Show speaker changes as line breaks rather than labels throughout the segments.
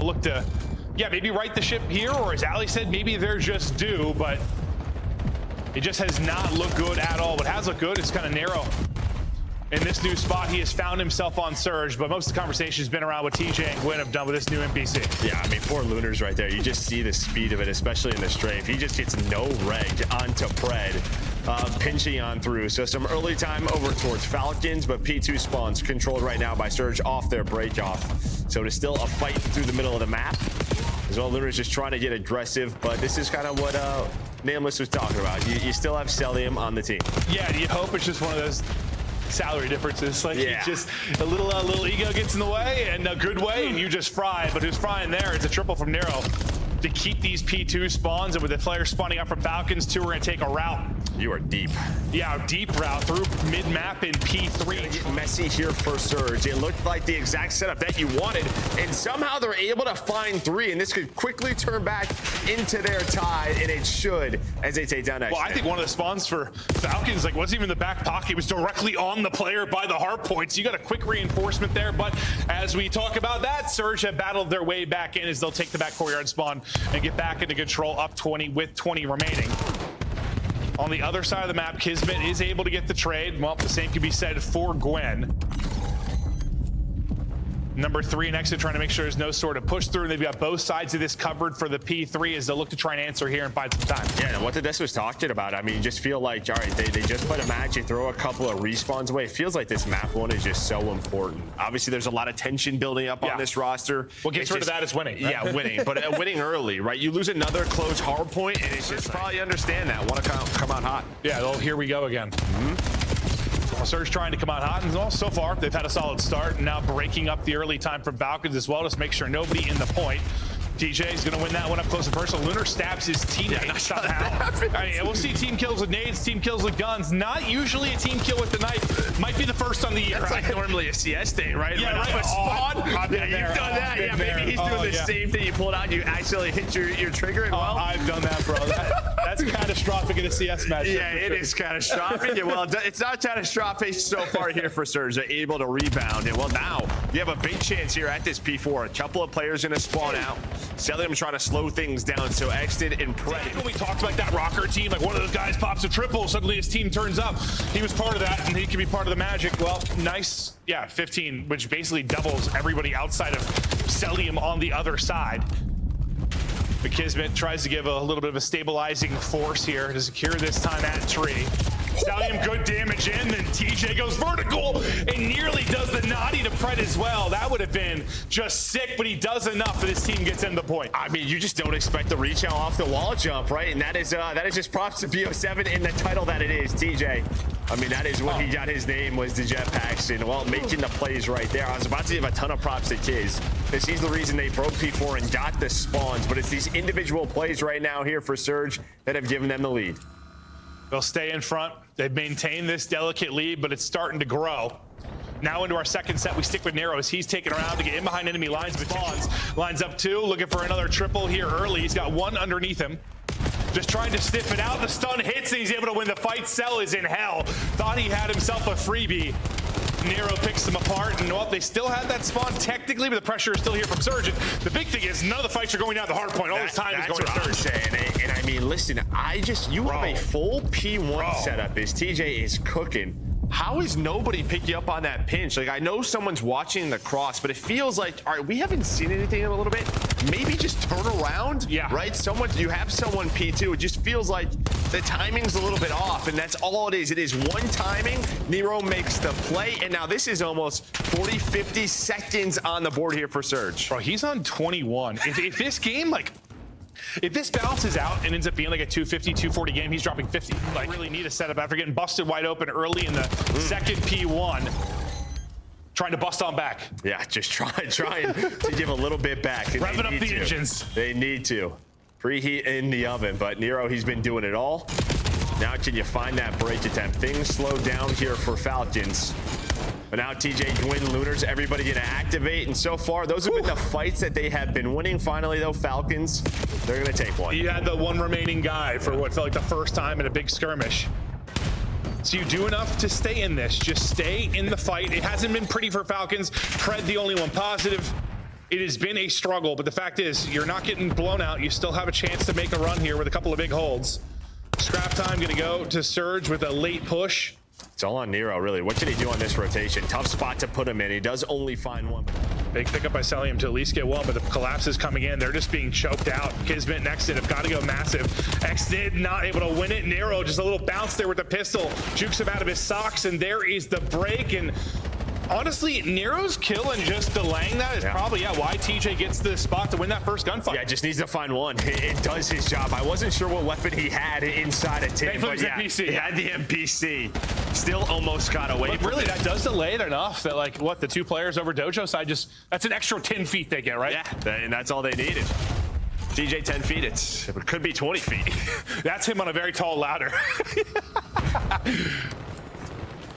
look to, yeah, maybe right the ship here, or as Ali said, maybe they're just due, but it just has not looked good at all. What has looked good is kind of Nero. In this new spot, he has found himself on Surge, but most of the conversation has been around what TJ and Gwinn have done with this new NPC.
Yeah, I mean, poor Lunarz right there. You just see the speed of it, especially in the strafe. He just gets no reg onto Pred, pinching on through. So some early time over towards Falcons, but P2 spawns controlled right now by Surge off their break off. So it is still a fight through the middle of the map. As well, Lunarz just trying to get aggressive, but this is kind of what Nameless was talking about. You still have Cellium on the team.
Yeah, you hope it's just one of those salary differences, like
yeah.
Just a little ego gets in the way, and a good way, and you just fry. But who's frying there? It's a triple from Nero to keep these P2 spawns, and with the players spawning up from Falcons too, we're gonna take a route.
You are deep.
Yeah, deep route through mid-map in P3.
Get messy here for Surge. It looked like the exact setup that you wanted, and somehow they're able to find 3, and this could quickly turn back into their tie, and it should as they take down Exnid.
Well, I think one of the spawns for Falcons like wasn't even in the back pocket. It was directly on the player by the Hardpoints. You got a quick reinforcement there, but as we talk about that, Surge have battled their way back in as they'll take the back courtyard spawn and get back into control, up 20 with 20 remaining. On the other side of the map, KiSMET is able to get the trade. Well, the same can be said for Gwinn. Number 3 and Exnid trying to make sure there's no sort of push through, and they've got both sides of this covered for the P3 as they'll look to try and answer here and find some time.
Yeah, and what the Des was talking about, I mean, you just feel like, all right, they just put a match, you throw a couple of respawns away. It feels like this map one is just so important. Obviously, there's a lot of tension building up on this roster.
What gets rid of that is winning. Right?
Yeah, winning, but winning early, right? You lose another close hard point, and it's just probably understand that. Want to come out hot.
Yeah, well, here we go again. Surge trying to come out hot, and well, so far they've had a solid start, and now breaking up the early time from Falcons as well, just make sure nobody in the point. TJ is going to win that one up close and personal. Lunarz stabs his teammate somehow. I mean, we'll see team kills with nades, team kills with guns. Not usually a team kill with the knife. Might be the first on the year.
That's like normally a CS thing, right?
Yeah,
right.
Like
A spawn. Yeah, you've done that. Yeah, maybe he's doing the same thing. You pull it out, you actually hit your trigger. And well,
I've done that, bro. That's catastrophic in a CS match.
Yeah, it is catastrophic. Yeah, well, it's not catastrophic so far here for Surge. They're able to rebound. And well, now you have a big chance here at this P4. A couple of players going to spawn out. Cellium trying to slow things down, so Exnid and Pred.
When we talked about that rocker team, like one of those guys pops a triple, suddenly his team turns up. He was part of that, and he can be part of the magic. Well, nice, yeah, 15, which basically doubles everybody outside of Cellium on the other side. But KiSMET tries to give a little bit of a stabilizing force here to secure this time at tree. Cellium good damage in, then TJ goes vertical and nearly does the naughty to Pred as well. That would have been just sick, but he does enough and his team gets in the point.
I mean, you just don't expect the reach out off the wall jump, right? And that is just props to BO7 in the title that it is, TJ. I mean, that is what he got his name, was the jetpacks, and well, making the plays right there. I was about to give a ton of props to Kiz, because he's the reason they broke P4 and got the spawns, but it's these individual plays right now here for Surge that have given them the lead.
They'll stay in front. They've maintained this delicate lead, but it's starting to grow. Now into our second set, we stick with Nero as he's taking around to get in behind enemy lines. But spawns, lines up 2, looking for another triple here early. He's got 1 underneath him. Just trying to sniff it out. The stun hits and he's able to win the fight. Cell is in hell. Thought he had himself a freebie. Nero picks them apart, and well, they still have that spawn technically, but the pressure is still here from Surge. The big thing is none of the fights are going down the hard point. All this time is going to Surge.
Saying. And I mean, listen, you have a full P1 setup. As TJ is cooking. How is nobody picking up on that pinch? Like, I know someone's watching the cross, but it feels like, all right, we haven't seen anything in a little bit. Maybe just turn around, right? You have someone P2. It just feels like the timing's a little bit off, and that's all it is. It is one timing. Nero makes the play, and now this is almost 40, 50 seconds on the board here for Surge.
Bro, he's on 21. If this game, like, if this balances out and ends up being like a 250, 240 game, he's dropping 50. Like, really need a setup after getting busted wide open early in the second P1. Trying to bust on back.
Yeah, just trying to give a little bit back.
Revving up the engines.
They need to. Preheat in the oven, but Nero, he's been doing it all. Now can you find that break attempt? Things slow down here for Falcons. But now TJ, Gwinn, Lunarz, everybody gonna activate, and so far those have been the fights that they have been winning. Finally though, Falcons, they're gonna take one.
You had the one remaining guy for what felt like the first time in a big skirmish. So you do enough to stay in this. Just stay in the fight. It hasn't been pretty for Falcons. Pred the only one positive. It has been a struggle, but the fact is, you're not getting blown out. You still have a chance to make a run here with a couple of big holds. Scrap time gonna go to Surge with a late push.
It's all on Nero, really. What can he do on this rotation? Tough spot to put him in. He does only find one.
Big pickup by Cellium to at least get one, but the collapse is coming in. They're just being choked out. KiSMET and Exnid have got to go massive. Exnid not able to win it. Nero just a little bounce there with the pistol. Jukes him out of his socks, and there is the break. And honestly, Nero's kill and just delaying that is probably why TJ gets the spot to win that first gunfight.
Yeah, just needs to find one. It does his job. I wasn't sure what weapon he had inside a tin, but yeah,
MPC.
He had the MPC. Still almost got away.
But really, that does delay it enough that, like, what, the two players over Dojo side that's an extra 10 feet they get, right?
Yeah, and that's all they needed. TJ 10 feet, it could be 20 feet.
That's him on a very tall ladder.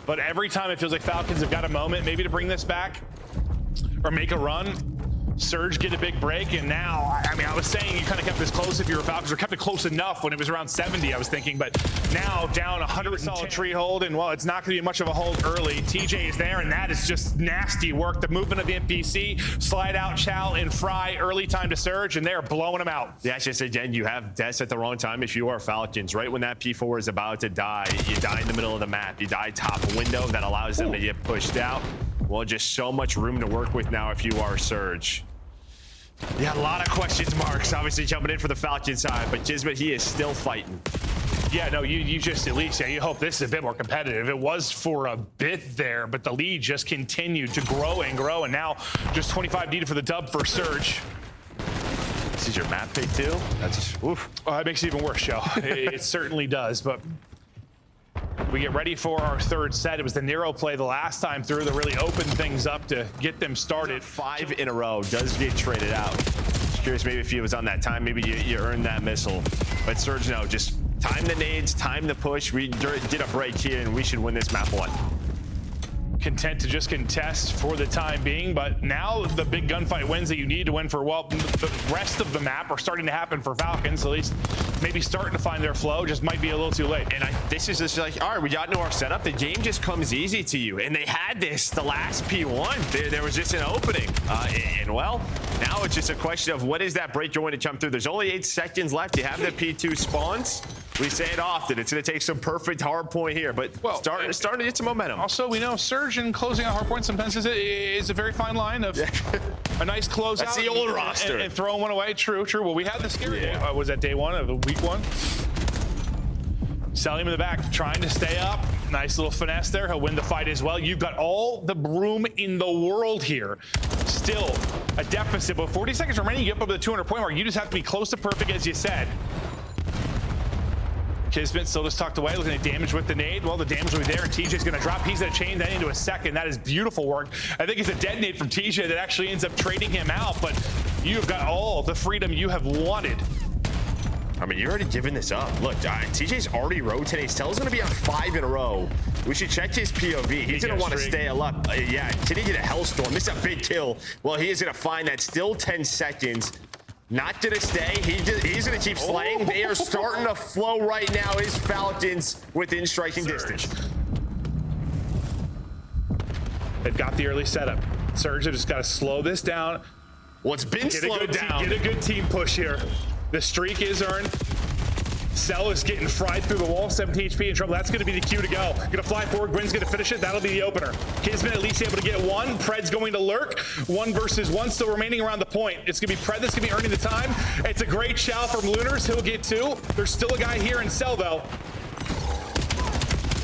But every time it feels like Falcons have got a moment maybe to bring this back or make a run. Surge get a big break, and now, I mean, I was saying you kind of kept this close if you were Falcons, or kept it close enough when it was around 70, I was thinking, but now down 100 solid tree hold, and well, it's not going to be much of a hold early. TJ is there, and that is just nasty work. The movement of the NPC, slide out Chal and Fry, early time to Surge, and they're blowing them out.
Yeah, it's just, again, you have deaths at the wrong time if you are Falcons. Right when that P4 is about to die, you die in the middle of the map. You die top window, that allows them to get pushed out. Well, just so much room to work with now if you are Surge. Yeah, a lot of questions marks obviously jumping in for the Falcon side, but KiSMET, he is still fighting.
Yeah, no, you just at least, you hope this is a bit more competitive. It was for a bit there, but the lead just continued to grow and grow, and now just 25 needed for the dub for Surge.
This is your map pick too? That's just, oof.
Oh, that makes it even worse, Joe. It certainly does, but we get ready for our third set. It was the Nero play the last time through that really opened things up to get them started.
5 in a row, does get traded out. Just curious maybe if he was on that time, maybe you earned that missile. But Surge, no, just time the nades, time the push. We did a break here, and we should win this map 1.
Content to just contest for the time being, but now the big gunfight wins that you need to win for, well, the rest of the map are starting to happen for Falcons, at least maybe starting to find their flow, just might be a little too late.
And this is just like, all right, we got into our setup. The game just comes easy to you. And they had this the last P1. There was just an opening. And well, now it's just a question of what is that break going to come through? There's only 8 seconds left. You have the P2 spawns. We say it often. It's going to take some perfect hard point here, but starting to get some momentum.
Also, we know Surge and closing out hard point sometimes is a very fine line of a nice closeout.
That's the old roster.
And throwing one away. True. Well, we had the scary one. Was that day 1 of the week 1? Cellium in the back, trying to stay up. Nice little finesse there. He'll win the fight as well. You've got all the room in the world here. Still a deficit, but 40 seconds remaining. You get up to the 200 point mark. You just have to be close to perfect, as you said. KiSMET still just tucked away, looking at damage with the nade. Well, the damage will be there, and TJ's gonna drop. He's gonna chain that into a second. That is beautiful work. I think it's a dead nade from TJ that actually ends up trading him out, but you've got all the freedom you have wanted.
I mean, you're already giving this up. Look, TJ's already rotating. Cell's gonna be on 5 in a row. We should check his POV. He's gonna want to stay up. Yeah, can he get a Hellstorm? This is a big kill. Well, he is gonna find that. Still 10 seconds. Not gonna stay. He's gonna keep slaying. They are starting to flow right now. His Falcons within striking distance.
They've got the early setup. Surge have just got to slow this down.
Well, it's been slowed down.
Get a good team push here. The streak is earned. Cell is getting fried through the wall. 17 HP in trouble. That's going to be the cue to go. Going to fly forward. Gwinn's going to finish it. That'll be the opener. KiSMET at least able to get 1. Pred's going to lurk. 1 versus 1 still remaining around the point. It's going to be Pred that's going to be earning the time. It's a great Chal from Lunarz. He'll get 2. There's still a guy here in Cell, though.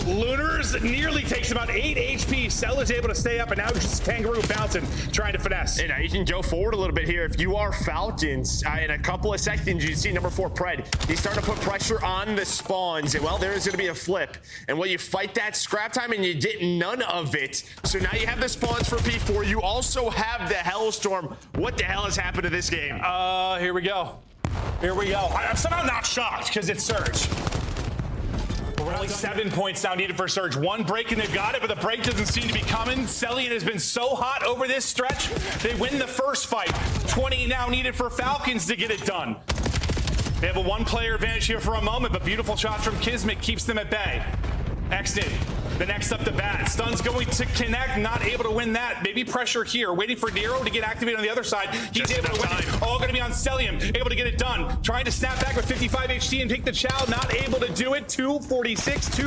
Lunarz nearly takes about 8 HP. Cell is able to stay up, and now just Kangaroo bouncing, trying to finesse.
And you can go forward a little bit here. If you are Falcons, in a couple of seconds, you see number 4, Pred. He's starting to put pressure on the spawns. And, well, there is going to be a flip. And, well, you fight that scrap time, and you get none of it. So now you have the spawns for P4. You also have the Hellstorm. What the hell has happened to this game?
Here we go. I'm somehow not shocked, because it's Surge. We're only 7 points now needed for Surge. 1 break and they've got it, but the break doesn't seem to be coming. Cellium has been so hot over this stretch. They win the first fight. 20 now needed for Falcons to get it done. They have a 1-player advantage here for a moment, but beautiful shots from KiSMET keeps them at bay. Exnid the next up to bat. Stun's going to connect, not able to win that. Maybe pressure here, waiting for Nero to get activated on the other side. He's able to win it. All going to be on Cellium, able to get it done. Trying to snap back with 55 HT and take the chow, not able to do it. 246,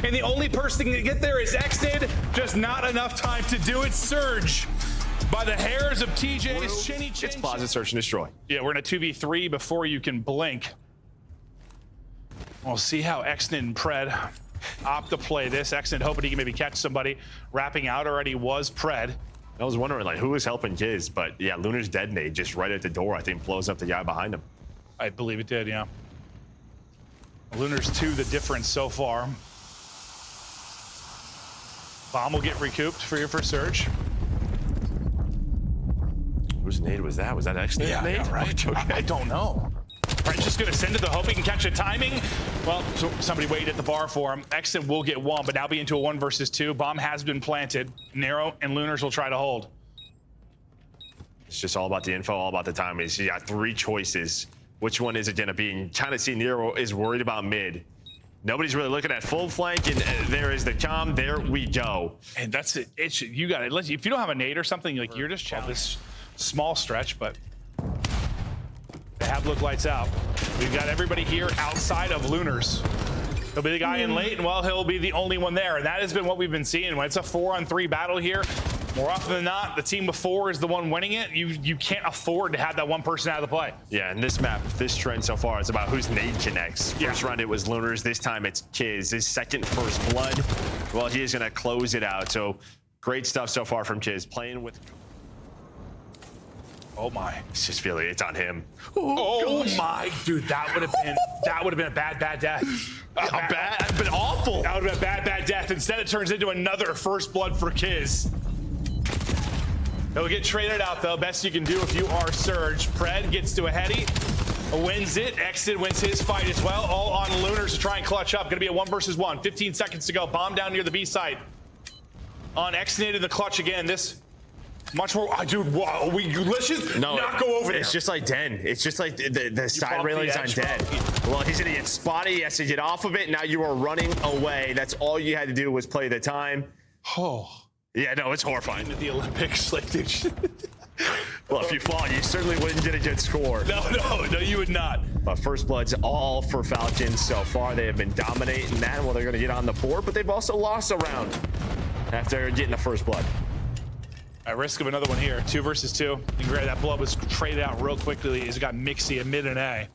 and the only person to get there is Exnid. Just not enough time to do it. Surge by the hairs of TJ's chinny chin.
It's Plaza Search and Destroy.
Yeah, we're in a 2v3 before you can blink. We'll see how Exnid and Pred opt to play this. Exnid hoping he can maybe catch somebody. Wrapping out already was Pred.
I was wondering like who was helping Kiz, but yeah, Lunarz detonate just right at the door. I think blows up the guy behind him.
I believe it did, yeah. Lunarz 2 the difference so far. Bomb will get recouped for your first Surge.
Whose nade was that? Was that Exnid?
Yeah, right. Okay. I don't know. French just going to send it to hope he can catch a timing. Well, so somebody waited at the bar for him. Exnid will get one, but now be into a 1 versus 2. Bomb has been planted. Nero and Lunarz will try to hold.
It's just all about the info, all about the timing. So you got 3 choices. Which one is it going to be? And kind of see Nero is worried about mid. Nobody's really looking at full flank, and there is the comm. There we go.
And that's it. You got it. If you don't have a nade or something, like you're just challenged. This small stretch, but they have look lights out. We've got everybody here outside of Lunarz. He'll be the guy in late, and well, he'll be the only one there. And that has been what we've been seeing. When it's a 4-on-3 battle here, more often than not, the team before is the one winning it. You can't afford to have that one person out of the play.
Yeah, and this map, this trend so far, it's about whose nade connects. First round it was Lunarz. This time it's Kiz. His second first blood. Well, he is going to close it out. So great stuff so far from Kiz. Playing with...
Oh my!
It's just feeling it's on him.
Oh my, dude, that would have been a bad death.
But awful.
That would have been a bad death. Instead, it turns into another first blood for Kiz. He'll get traded out though. Best you can do if you are Surge. Pred gets to a heady, wins it. Exnid wins his fight as well. All on Lunarz to try and clutch up. Going to be a 1 versus 1. 15 seconds to go. Bomb down near the B side. On Exnid in the clutch again. This. Much more, dude. Whoa, let's just not go over there.
It's just like Den. It's just like the side railings on Den. Well, he's gonna get spotty. He has to get off of it. Now you are running away. That's all you had to do was play the time.
Oh,
yeah, no, it's horrifying.
Into the Olympics, like, dude.
Well, if you fall, you certainly wouldn't get a good score.
No, you would not.
But first blood's all for Falcons so far. They have been dominating that. Well, they're gonna get on the board, but they've also lost a round after getting the first blood.
At risk of another one here, 2 versus 2. That blood was traded out real quickly. He's got Mixie at mid and A.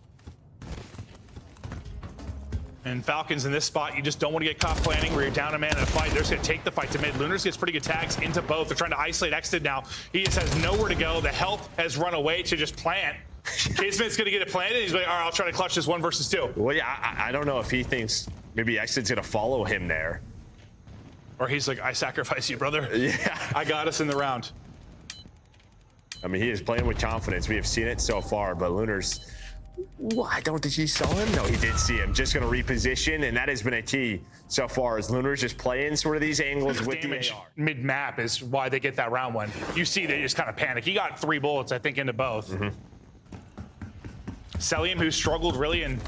And Falcons in this spot, you just don't want to get caught planning where you're down a man in a fight. They're just going to take the fight to mid. Lunarz gets pretty good tags into both. They're trying to isolate Exnid now. He just has nowhere to go. The health has run away to just plant. KiSMET's going to get it planted. He's like, all right, I'll try to clutch this 1 versus 2.
Well, yeah, I don't know if he thinks maybe Exnid's going to follow him there.
Or he's like, I sacrifice you, brother.
Yeah.
I got us in the round.
I mean, he is playing with confidence. We have seen it so far, but Lunarz, I don't think he saw him. No, he did see him. Just going to reposition, and that has been a key so far as Lunarz just playing sort of these angles with
damage
the AR.
Mid-map is why they get that round one. You see they just kind of panic. He got 3 bullets, I think, into both. Cellium, who struggled really in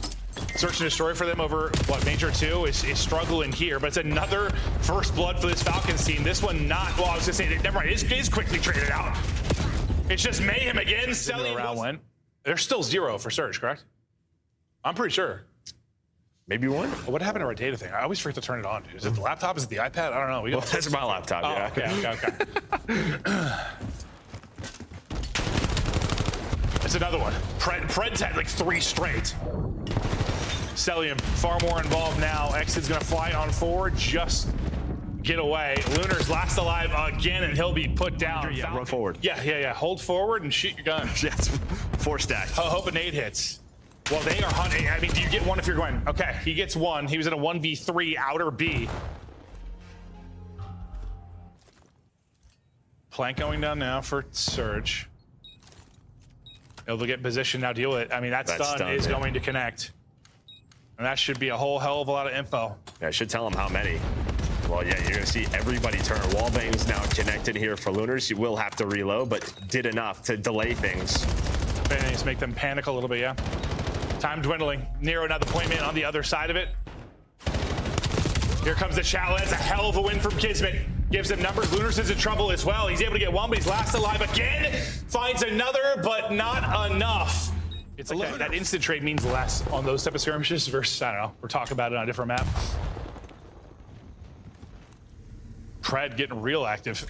Search and Destroy for them over, what, Major 2, is struggling here, but it's another first blood for this Falcons team. This one not, well, I was going to say, never mind, it is quickly traded out. It's just mayhem again. Cellium round went. There's still 0 for Surge, correct? I'm pretty sure.
Maybe 1?
What happened to our data thing? I always forget to turn it on, dude. Is it the laptop? Is it the iPad? I don't know.
Well, that's my laptop, yeah.
Okay. It's another one. Pred's had like 3 straight. Cellium far more involved now. Exnid's gonna fly on forward, just get away. Lunarz last alive again, and he'll be put down.
Yeah, run forward.
Yeah. Hold forward and shoot your gun.
Yes, 4 stack.
Hope a nade hits. Well, they are hunting. I mean, do you get 1 if you're going? Okay, he gets 1. He was in a 1v3 outer B. Plank going down now for Surge. They'll get position now, deal with it. I mean, that stun is going to connect. And that should be a whole hell of a lot of info.
Yeah, I should tell him how many. Well, yeah, you're going to see everybody turn. Wallbang's now connected here for Lunarz. You will have to reload, but did enough to delay things.
Just make them panic a little bit, yeah. Time dwindling. Nero now the point man on the other side of it. Here comes the TJHaLy. That's a hell of a win from KiSMET. Gives him numbers. Lunarz is in trouble as well. He's able to get one, but he's last alive again. Finds another, but not enough. It's like that instant trade means less on those type of skirmishes versus, I don't know, we're talking about it on a different map. Pred getting real active.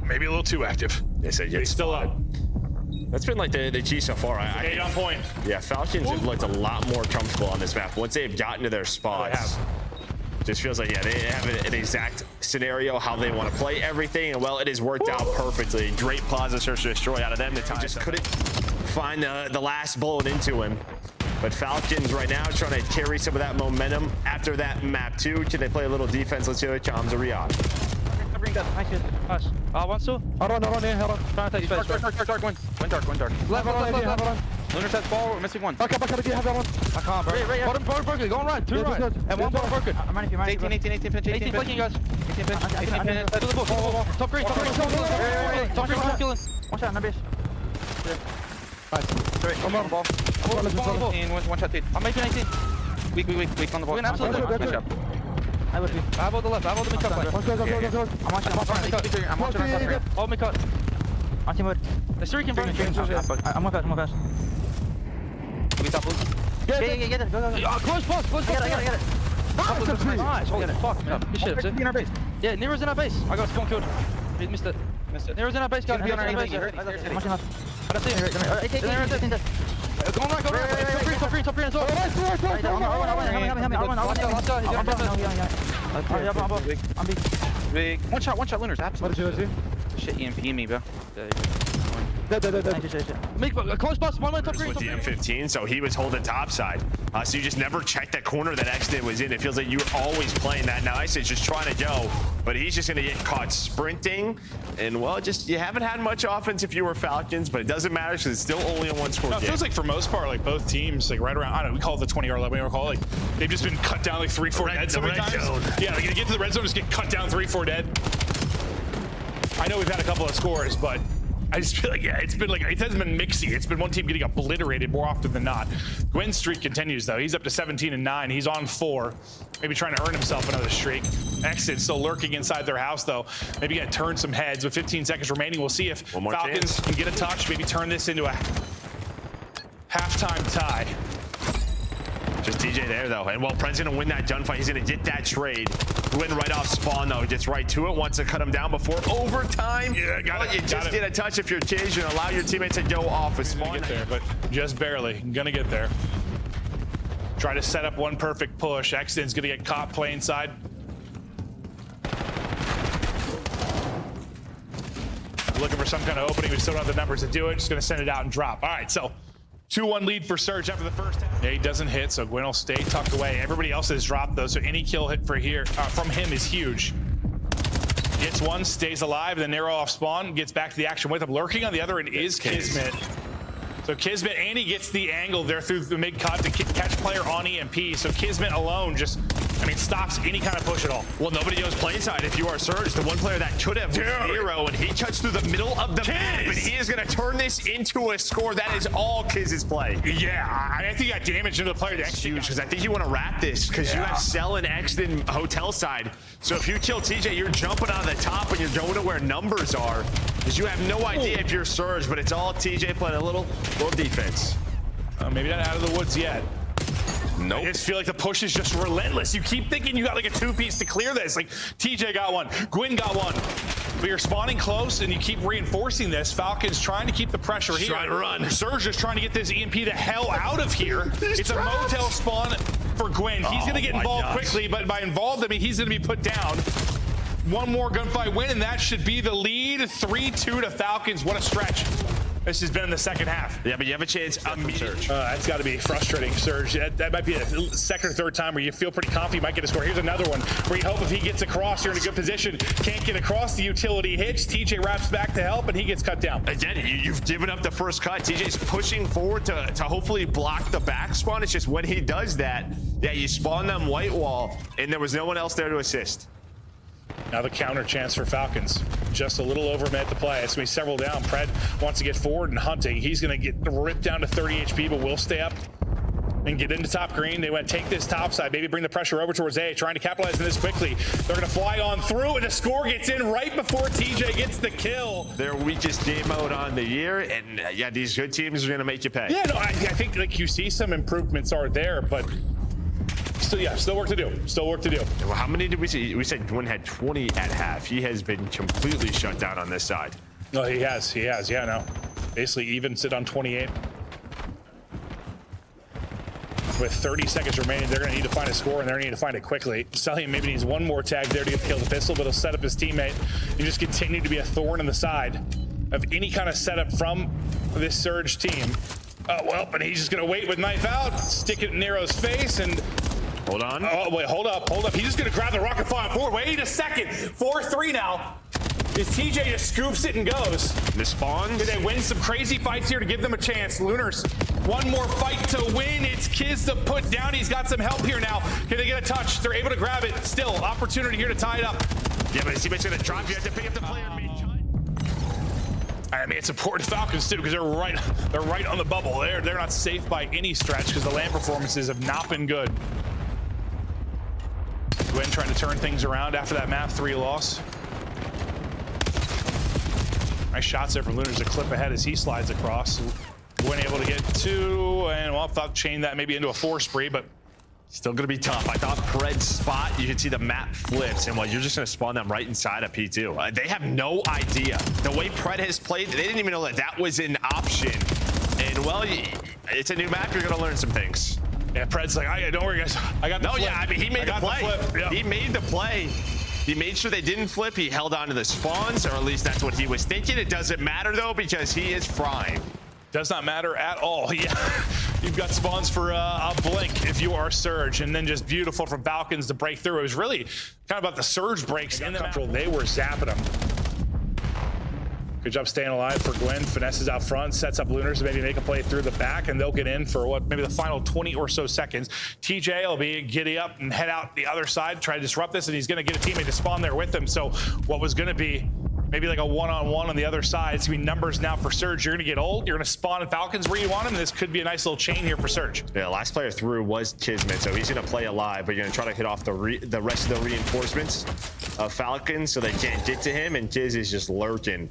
Maybe a little too active.
He's
still up.
That's been like the G so far.
8 on point.
Yeah, Falcons have looked a lot more comfortable on this map. Once they've gotten to their spots, just feels like, yeah, they have an exact scenario how they want to play everything. And, well, it has worked out perfectly. Great Plaza Search Destroy out of them. The team just couldn't find the last bullet into him. But Falcons right now trying to carry some of that momentum after that map, too. Can they play a little defense? Let's hear it. Chom's a Riyadh.
Bring that. Nice. Pass. Wants to? Hold on, yeah, hold on. Trying to take space. Dark, Gwinn, dark. Left. Lunarz has ball, we're missing one. Okay, do you have that one? I can't, bro. Right. Bottom Berkeley, go on right, 2 right. And one bottom Berkeley. I'm running for you, 18 flanking, guys. 18 pinch. To the book. Top green. Top green, killing. One shot, no base. Nice. Great. One ball. One shot, dude. I'm making 18. Weak on the ball. We're gonna absolutely. I will be. I have all the left. I have all the mid-cut. Go. I'm watching right. Hold mid-cut. On team wood. The streaking, bro. I'm one fast. We top blue. Get it. Go. Close. I get it. Nice. Holy fuck, man. Good shit, in our base. Yeah, Nero's in our base. I got spawn killed. He missed it. Nero's in our base, guys. I'm watching up. I don't see him. Go on right. Top green as well. I'm big. One shot, Lunarz. Absolutely. Shit, EMP me, bro. Make close bus, one top green.
With the M15, so he was holding top side. So you just never checked that corner that Exnid was in. It feels like you're always playing that. Now Ice is just trying to go, but he's just gonna get caught sprinting. And well, just you haven't had much offense if you were Falcons, but it doesn't matter because it's still only a 1-score game.
It feels like for most part, like both teams, like right around, I don't know, we call it the 20-yard line, we call it, like they've just been cut down like 3-4 dead so many times. Yeah, like you get to the red zone, just get cut down 3-4 dead. I know we've had a couple of scores, but I just feel like, yeah, it hasn't been mixy. It's been one team getting obliterated more often than not. Gwynn's streak continues, though. He's up to 17-9. He's on 4. Maybe trying to earn himself another streak. Exnid still lurking inside their house, though. Maybe gonna turn some heads. With 15 seconds remaining, we'll see if Falcons can get a touch, maybe turn this into a halftime tie.
Just TJ there, though. And well, Pred's gonna win that gunfight. He's gonna get that trade. Gwinn right off spawn, though. Gets right to it. Wants to cut him down before overtime. Yeah, got it. You just get a touch if you're TJ and allow your teammates to go off a spawn.
Get there, but just barely. Gonna get there. Try to set up one perfect push. Exnid's gonna get caught play inside. Looking for some kind of opening. We still don't have the numbers to do it. Just gonna send it out and drop. All right, so 2-1 lead for Surge after the first half. Yeah, he doesn't hit, so Gwinn will stay tucked away. Everybody else has dropped, though, so any kill hit for here from him is huge. Gets one, stays alive, then Nero off spawn, gets back to the action with him. Lurking on the other end is KiSMET. So KiSMET, and he gets the angle there through the mid-cut to catch player on EMP. So KiSMET alone just, I mean, stops any kind of push at all.
Well, nobody goes play side if you are Surge. The one player that could have was Nero, and he touched through the middle of the map, and he is going to turn this into a score. That is all Kiz's play.
Yeah, I think he got damage into the player.
That's huge, because I think you want to wrap this, because you have Cell and Exnid hotel side. So if you kill TJ, you're jumping out of the top, and you're going to where numbers are, because you have no idea if you're Surge, but it's all TJ playing a little defense.
Maybe not out of the woods yet.
Nope.
I just feel like the push is just relentless. You keep thinking you got like a 2-piece to clear this. Like TJ got one, Gwinn got one. But you're spawning close and you keep reinforcing this. Falcons trying to keep the pressure here.
Trying to run.
Surge is trying to get this EMP the hell out of here. It's a motel spawn for Gwinn. He's gonna get involved quickly, but by involved, I mean he's gonna be put down. One more gunfight win, and that should be the lead. 3-2 to Falcons. What a stretch. This has been in the second half.
Yeah, but you have a chance.
Surge. That's got to be frustrating, Surge. That might be a second or third time where you feel pretty confident you might get a score. Here's another one where you hope if he gets across, you're in a good position. Can't get across, the utility hits. TJ wraps back to help, and he gets cut down.
Again, you've given up the first cut. TJ's pushing forward to hopefully block the back spawn. It's just when he does that, yeah, you spawn them white wall, and there was no one else there to assist.
Now the counter chance for Falcons. Just a little over him at the play. It's going to be several down. Pred wants to get forward and hunting. He's going to get ripped down to 30 HP, but will stay up. and get into top green. They want to take this top side, maybe bring the pressure over towards A, trying to capitalize on this quickly. They're going to fly on through, and the score gets in right before TJ gets the kill.
Their weakest game mode on the year, and yeah, these good teams are going to make you pay.
Yeah, no, I think like you see some improvements are there, but still, yeah, still work to do. Still work to do.
Well, how many did we see? We said Gwinn had 20 at half. He has been completely shut down on this side.
No, he has. Yeah, no. Basically, even sit on 28. With 30 seconds remaining, they're going to need to find a score, and they're going to need to find it quickly. Cellium maybe needs one more tag there to get the kill the pistol, but he'll set up his teammate and just continue to be a thorn in the side of any kind of setup from this Surge team. Oh, well, but he's just going to wait with knife out, stick it in Nero's face, and...
Hold on.
Oh, wait, hold up. He's just going to grab the rocket fire forward. Wait a second. 4-3 now. Is TJ just scoops it and goes.
The spawns.
Did they win some crazy fights here to give them a chance? Lunarz, one more fight to win. It's Kiz to put down. He's got some help here now. Can they get a touch? They're able to grab it. Still, opportunity here to tie it up.
Yeah, but his teammate's going to drop. You have to pick up the player.
I mean, it's important Falcons too, because they're right on the bubble. They're not safe by any stretch because the land performances have not been good. Gwinn trying to turn things around after that map 3 loss. Nice shots there from Lunarz, a clip ahead as he slides across. Gwinn able to get 2, and well, thought chain that maybe into a 4 spree, but
still gonna be tough. I thought Pred's spot, you can see the map flips, and well, you're just gonna spawn them right inside of P2. They have no idea. The way Pred has played, they didn't even know that that was an option. And well, it's a new map, you're gonna learn some things.
Yeah, Pred's like, don't worry guys, I got the flip.
Yeah, I mean, he made the play.
Yep.
He made the play. He made sure they didn't flip. He held on to the spawns, or at least that's what he was thinking. It doesn't matter though, because he is frying.
Does not matter at all. Yeah, you've got spawns for a blink if you are Surge, and then just beautiful from Falcons to break through. It was really kind of about the Surge breaks in the control. They were zapping them. Good job staying alive for Gwinn. Finesses out front, sets up Lunarz to maybe make a play through the back, and they'll get in for what, maybe the final 20 or so seconds. TJ will be giddy up and head out the other side, try to disrupt this, and he's going to get a teammate to spawn there with him. So what was going to be maybe like a one-on-one on the other side. It's gonna be numbers now for Surge. You're gonna get old. You're gonna spawn in Falcons where you want them. This could be a nice little chain here for Surge.
Yeah, last player through was KiSMET, so he's gonna play alive, but you're gonna try to hit off the rest of the reinforcements of Falcons so they can't get to him, and Kiz is just lurking.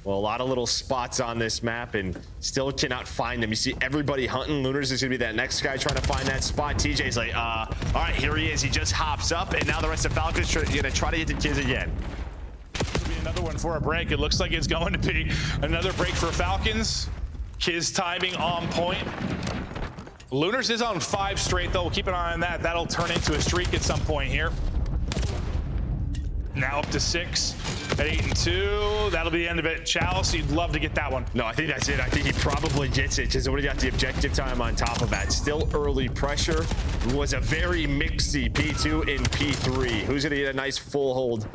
Well, a lot of little spots on this map and still cannot find them. You see everybody hunting. Lunarz is gonna be that next guy trying to find that spot. TJ's like, all right, here he is. He just hops up, and now the rest of Falcons are gonna try to get to Kiz again.
Be another one for a break. It looks like it's going to be another break for Falcons. Kiz timing on point. Lunarz is on 5 straight though. We'll keep an eye on that. That'll turn into a streak at some point here. Now up to 6 at 8 and 2. That'll be the end of it. Chalice, you'd love to get that one.
No, I think that's it. I think he probably gets it because already got the objective time on top of that. Still early pressure. It was a very mixy P2 and P3. Who's gonna get a nice full hold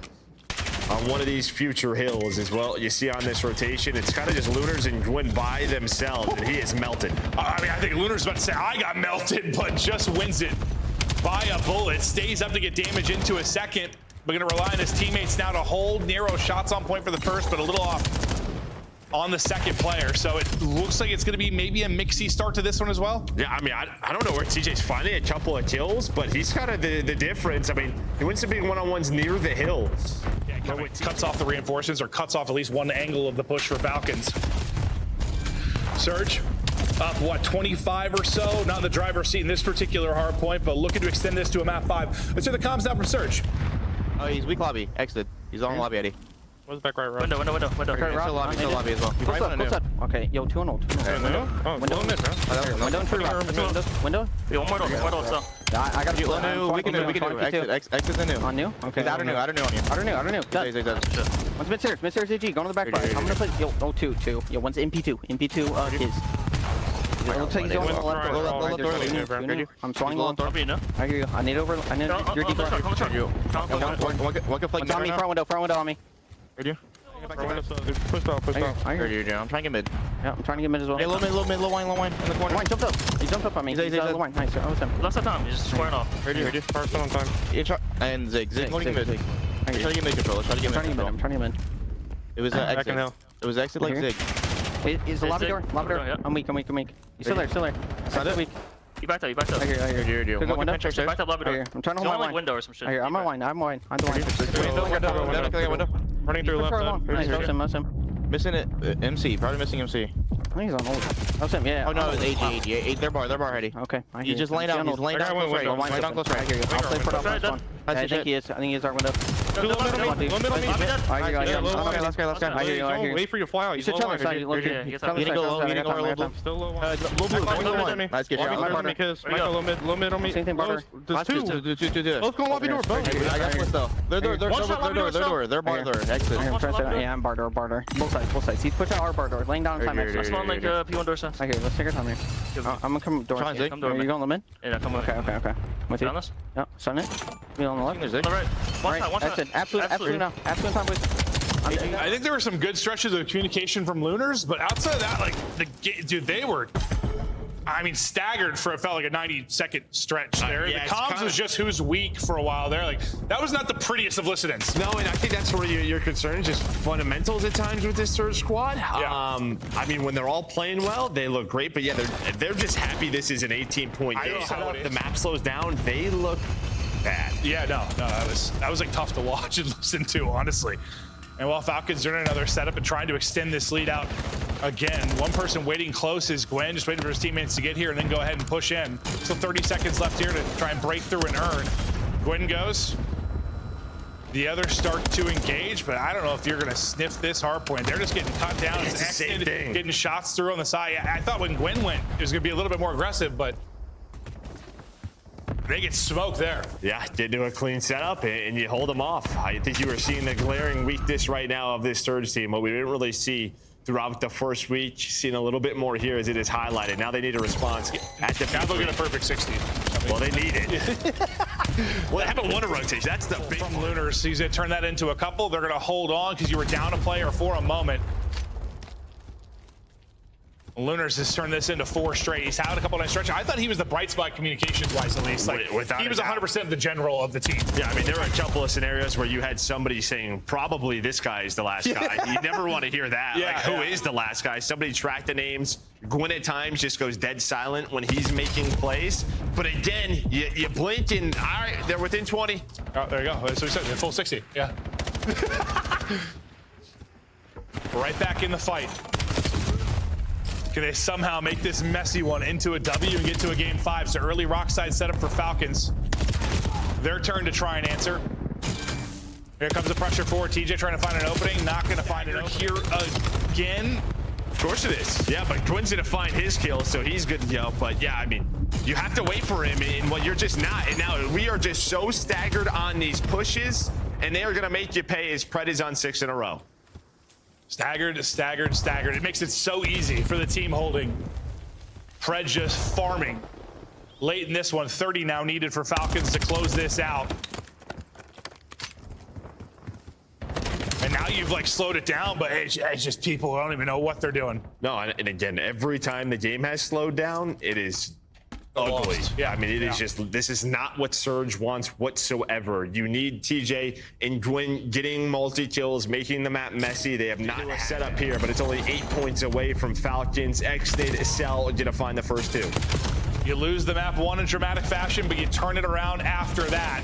on one of these future hills as well? You see on this rotation, it's kind of just Lunarz and Gwinn by themselves, and he is melted.
I mean, I think Lunarz is about to say, I got melted, but just wins it by a bullet. Stays up to get damage into a second. We're gonna rely on his teammates now to hold. Nero shots on point for the first, but a little off on the second player. So it looks like it's gonna be maybe a mixy start to this one as well.
Yeah, I mean, I don't know where TJ's finding a couple of kills, but he's kind of the difference. I mean, he wins some big one-on-ones near the hill.
Yeah, cuts off the reinforcements or cuts off at least one angle of the push for Falcons. Surge up, what, 25 or so? Not in the driver's seat in this particular hard point, but looking to extend this to a map 5. Let's hear the comms now from Surge.
Oh, he's weak lobby. Exit. He's on lobby, Eddie.
What's back right?
Window. Okay, lobby as well. Close up. Okay, yo, 2 on ult.
Window? Oh,
window and true rock. Window.
Yo, one more door, so.
I got you.
We can do. Exit the new.
On new? Okay.
Outer new on you.
Outer new. One's mid-stairs AG. Go to the back bar. I'm gonna play. Yo, two. Yo, one's MP2. MP2 is. Looks like he's on the left. I'm swinging on. I hear you. I need over. I need your deep left.
One can flank
on me. Front window on me.
Heard you.
Push out.
I heard
you. I'm trying to get mid.
Yeah, I'm trying to get mid as well.
Hey, low wine in the corner.
Wine jumped up. He jumped up on me. He's low wine. Nice. I was him.
Last time, he's just squaring off.
Heard you.
First on time.
And Zig going to get mid. Try to get mid control.
I'm trying to get mid.
It was exit. It was exit like Zig.
Is the lobby door? Lobby door.
Yeah.
I'm weak. He's still there.
Not it.
Weak.
You backed up, you backed up.
I hear you.
Good
One
window.
pinch
Backed up lobby door.
I'm trying to hold
Don't
my
like
line.
window or some shit.
I hear. I'm on line. I'm on the line.
Window. Running through left side.
That's him.
Missing it. MC. Probably missing MC.
I think he's on hold. That's him. Yeah.
Oh no, it's 8. They're bar ready.
Okay. I hear
He's just laying down. He's laying down close right. Laying down close
I
right.
hear you. I'll play for that last one. I think he is. I think he is our window. Last guy. I hear you.
Wait for you to fly out.
You should tell us.
Getting low.
Still low.
Low blue. Nice get
Michael, low mid on me.
Same thing, Barter.
There's two.
Two.
Both going lobby door. Both.
I got this though. They're bar door. Exit.
Yeah, I'm barter. Both sides. He's pushing our bar door. Laying down time.
Let's one like P1 door set.
I hear you. Let's take our time here. I'm gonna come door.
Try and
Come door,
Are you
man.
going limit?
Yeah, come on.
Okay. With you.
Down this?
Yeah, stun it. You on the left?
On the right. One shot, one
That's
shot.
it. Absolute now. Absolute time, please.
I think there were some good stretches of communication from Lunarz, but outside of that, like dude, they were, I mean, staggered for it felt like a 90-second stretch there.
Yeah,
the comms was just who's weak for a while there. Like that was not the prettiest of listenings.
No, and I think that's where your concern is just fundamentals at times with this Surge squad.
Yeah.
I mean, when they're all playing well, they look great, but yeah, they're just happy this is an 18-point
I know
game.
how it is.
The map slows down, they look bad.
Yeah, no, that was like tough to watch and listen to, honestly. And while Falcons are in another setup and trying to extend this lead out again, one person waiting close is Gwinn, just waiting for his teammates to get here and then go ahead and push in. Still 30 seconds left here to try and break through and earn. Gwinn goes. The others start to engage, but I don't know if you're gonna sniff this hardpoint. They're just getting cut down.
It's the same thing.
Getting shots through on the side. I thought when Gwinn went, it was gonna be a little bit more aggressive, but they get smoked there.
Yeah, get into a clean setup and you hold them off. I think you were seeing the glaring weakness right now of this Surge team, what we didn't really see throughout the first week. Seeing a little bit more here as it is highlighted. Now they need a response at the
Now they'll get a perfect 60.
Well, they need it. Well, they haven't won a rotation. That's the big
From Lunarz, he's gonna turn that into a couple. They're gonna hold on because you were down a player for a moment. Lunarz has turned this into 4 straight. He's had a couple nice stretches. I thought he was the bright spot communications-wise, at least. Like,
Without
he
a
was
doubt.
100% the general of the team.
Yeah, I mean, there were a couple of scenarios where you had somebody saying, probably this guy is the last guy. You never want to hear that.
Yeah,
like, who
yeah.
is the last guy? Somebody track the names. Gwinn at times just goes dead silent when he's making plays. But again, you blink and, all right, they're within 20.
Oh, there you go. That's what he said. They're full 60. Yeah. Right back in the fight. Can they somehow make this messy one into a W and get to a game 5? So early rock side setup for Falcons. Their turn to try and answer. Here comes the pressure forward. TJ trying to find an opening. Not going to find it here again.
Of course it is. Yeah, but Gwynn's going to find his kill, so he's good to go. But yeah, I mean, you have to wait for him, and well, you're just not. And now we are just so staggered on these pushes, and they are going to make you pay as Pred is on 6 in a row.
Staggered. It makes it so easy for the team holding. Pred just farming. Late in this one, 30 now needed for Falcons to close this out. And now you've like slowed it down, but it's just people don't even know what they're doing.
No, and again, every time the game has slowed down, it is ugly. Yeah, I mean, it is just, this is not what Surge wants whatsoever. You need TJ and Gwinn getting multi-kills, making the map messy. They have not set up here, but it's only 8 points away from Falcons. Exnid, Cell are gonna find the first 2.
You lose the map 1 in dramatic fashion, but you turn it around after that.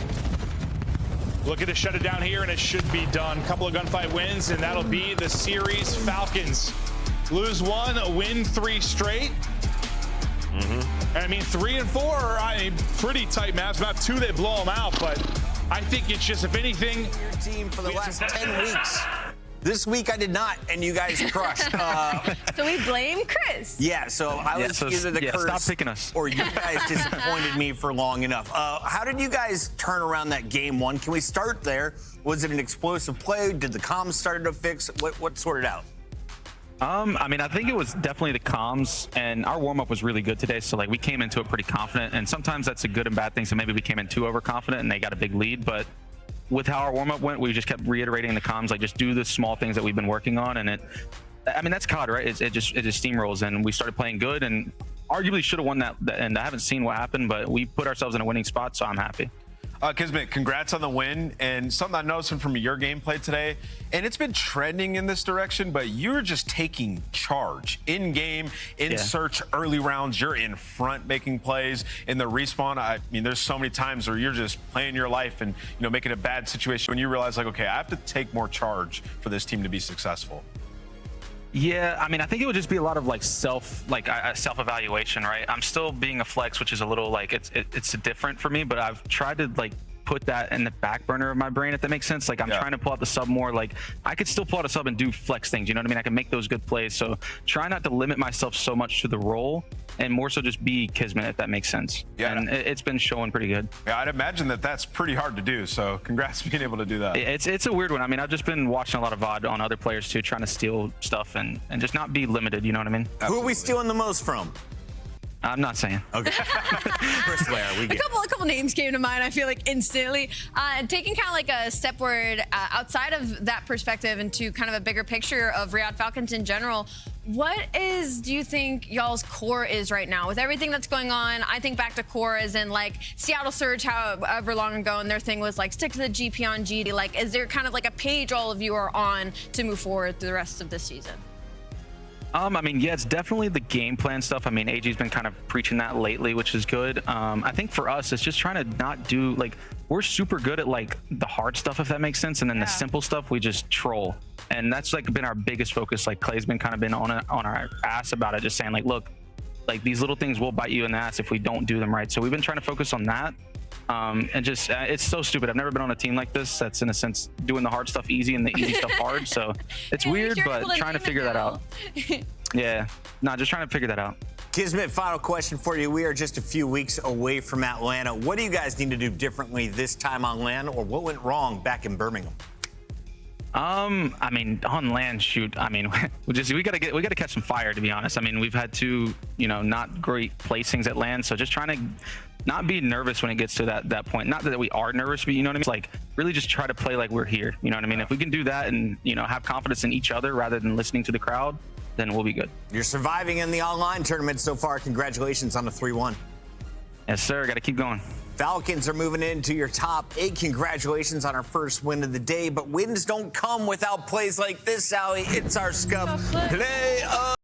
Looking to shut it down here, and it should be done. Couple of gunfight wins, and that'll be the series. Falcons lose 1, win 3 straight. And I mean, 3 and 4 are, I mean, pretty tight maps. About 2, they blow them out, but I think it's just, if anything,
Your team for the last 10 weeks. This week I did not, and you guys crushed.
So we blame Chris.
Yeah, so I was either the curse
stop picking us.
or you guys disappointed me for long enough. How did you guys turn around that game 1? Can we start there? Was it an explosive play? Did the comms start to fix? What sorted out?
I mean, I think it was definitely the comms, and our warm-up was really good today, so like we came into it pretty confident, and sometimes that's a good and bad thing, so maybe we came in too overconfident and they got a big lead, but with how our warm-up went, we just kept reiterating the comms, like just do the small things that we've been working on, and I mean, that's COD, right? It just steamrolls, and we started playing good, and arguably should have won that, and I haven't seen what happened, but we put ourselves in a winning spot, so I'm happy.
KiSMET, congrats on the win. And something I noticed from your gameplay today, and it's been trending in this direction, but you're just taking charge in game, in search, early rounds. You're in front making plays. In the respawn, I mean, there's so many times where you're just playing your life and making a bad situation when you realize like, okay, I have to take more charge for this team to be successful.
Yeah, I mean, I think it would just be a lot of like self-evaluation, right? I'm still being a flex, which is a little like it's different for me, but I've tried to like put that in the back burner of my brain, if that makes sense. Like I'm trying to pull out the sub more. Like I could still pull out a sub and do flex things, you know what I mean? I can make those good plays. So try not to limit myself so much to the role and more so just be KiSMET, if that makes sense. Yeah. And it's been showing pretty good.
Yeah, I'd imagine that that's pretty hard to do. So congrats being able to do that.
It's a weird one. I mean, I've just been watching a lot of VOD on other players too, trying to steal stuff and just not be limited, you know what I mean?
Absolutely. Who are we stealing the most from?
I'm not saying.
Okay. First layer, we get
a couple names came to mind, I feel like instantly. Taking kind of like a stepward outside of that perspective into kind of a bigger picture of Riyadh Falcons in general, what do you think y'all's core is right now? With everything that's going on, I think back to core as in like Seattle Surge however long ago, and their thing was like stick to the GP on GD. Like, is there kind of like a page all of you are on to move forward through the rest of this season?
I mean, yeah, it's definitely the game plan stuff. I mean, AG's been kind of preaching that lately, which is good. I think for us, it's just trying to not do, like, we're super good at, like, the hard stuff, if that makes sense. And then the simple stuff, we just troll. And that's, like, been our biggest focus. Like, Clay's been kind of been on our ass about it, just saying, like, look, like, these little things will bite you in the ass if we don't do them right. So we've been trying to focus on that. And just, it's so stupid. I've never been on a team like this that's, in a sense, doing the hard stuff easy and the easy stuff hard. So it's weird, but trying to figure that out. Yeah, no, just trying to figure that out.
KiSMET, final question for you. We are just a few weeks away from Atlanta. What do you guys need to do differently this time on land, or what went wrong back in Birmingham?
I mean, on land, shoot. I mean, we gotta catch some fire, to be honest. I mean, we've had two, not great placings at land, so just trying to not be nervous when it gets to that point. Not that we are nervous, but you know what I mean? It's like really just try to play like we're here. You know what I mean? If we can do that and, have confidence in each other rather than listening to the crowd, then we'll be good.
You're surviving in the online tournament so far. Congratulations on the 3-1.
Yes, sir. Got to keep going.
Falcons are moving into your top 8. Congratulations on our first win of the day. But wins don't come without plays like this, Sally. It's our scuff play.